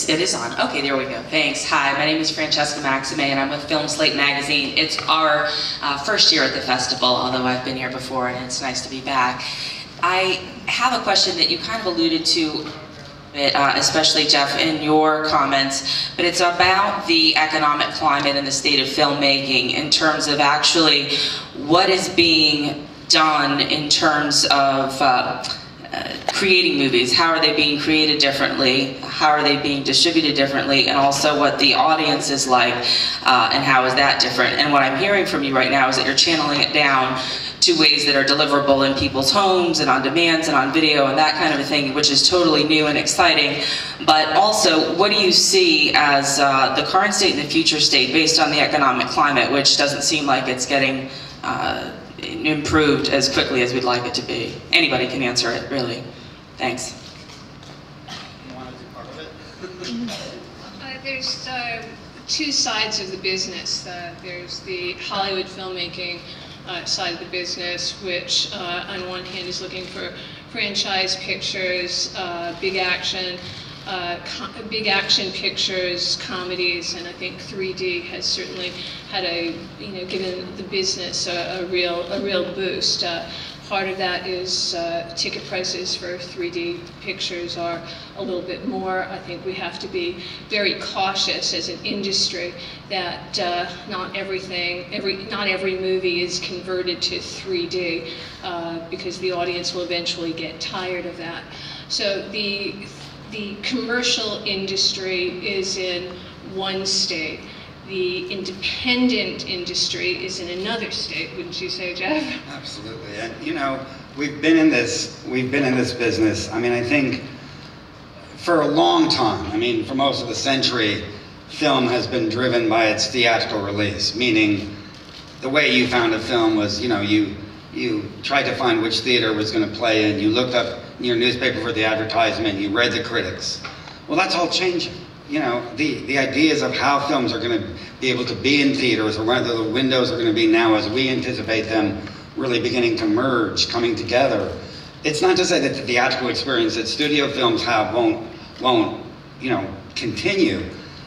It is on. Okay, there we go. Thanks. Hi, my name is Francesca Maxime, and I'm with Film Slate Magazine. It's our first year at the festival, although I've been here before, and it's nice to be back. I have a question that you kind of alluded to, especially Jeff, in your comments, but it's about the economic climate and the state of filmmaking in terms of actually what is being done in terms of creating movies. How are they being created differently? How are they being distributed differently? And also what the audience is like, and how is that different? And what I'm hearing from you right now is that you're channeling it down to ways that are deliverable in people's homes and on demands and on video and that kind of a thing, which is totally new and exciting. But also, what do you see as the current state and the future state based on the economic climate, which doesn't seem like it's getting improved as quickly as we'd like it to be? Anybody can answer it, really. Thanks. You want to do part of it? There's two sides of the business. There's the Hollywood filmmaking side of the business, which on one hand is looking for franchise pictures, big action pictures, comedies, and I think 3D has certainly had given the business a real boost. Part of that is ticket prices for 3D pictures are a little bit more. I think we have to be very cautious as an industry that not every movie is converted to 3D because the audience will eventually get tired of that. So the commercial industry is in one state. The independent industry is in another state, wouldn't you say, Jeff? Absolutely. And you know, we've been in this business. I mean, I think for a long time, I mean, for most of the century, film has been driven by its theatrical release, meaning the way you found a film was, you know, you tried to find which theater was going to play in, you looked up in your newspaper for the advertisement, you read the critics. Well, that's all changing. You know, the ideas of how films are going to be able to be in theaters, or whether the windows are going to be now as we anticipate them really beginning to merge, coming together. It's not to say that the theatrical experience that studio films have won't continue,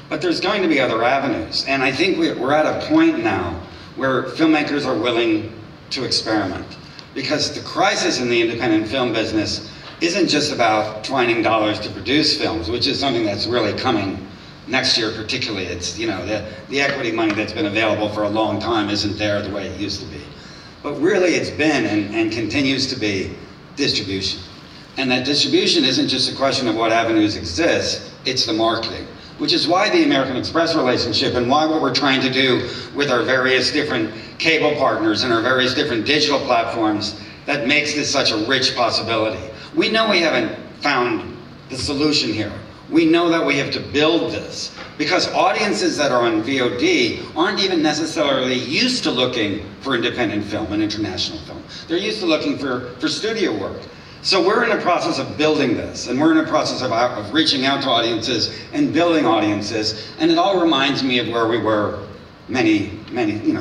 but there's going to be other avenues. And I think we're at a point now where filmmakers are willing to experiment, because the crisis in the independent film business isn't just about finding dollars to produce films, which is something that's really coming next year particularly. It's, you know, the equity money that's been available for a long time isn't there the way it used to be. But really it's been and continues to be distribution. And that distribution isn't just a question of what avenues exist, it's the marketing. Which is why the American Express relationship and why what we're trying to do with our various different cable partners and our various different digital platforms that makes this such a rich possibility. We know we haven't found the solution here. We know that we have to build this because audiences that are on VOD aren't even necessarily used to looking for independent film and international film. They're used to looking for studio work. So we're in a process of building this, and we're in a process of reaching out to audiences and building audiences, and it all reminds me of where we were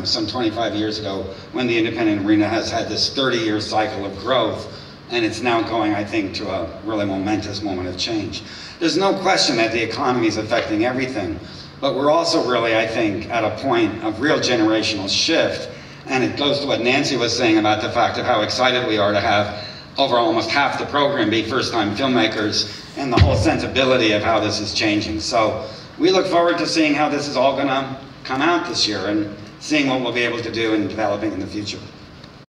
some 25 years ago when the independent arena has had this 30-year cycle of growth. And it's now going, I think, to a really momentous moment of change. There's no question that the economy is affecting everything, but we're also really, I think, at a point of real generational shift. And it goes to what Nancy was saying about the fact of how excited we are to have over almost half the program be first-time filmmakers and the whole sensibility of how this is changing. So we look forward to seeing how this is all going to come out this year and seeing what we'll be able to do and developing in the future.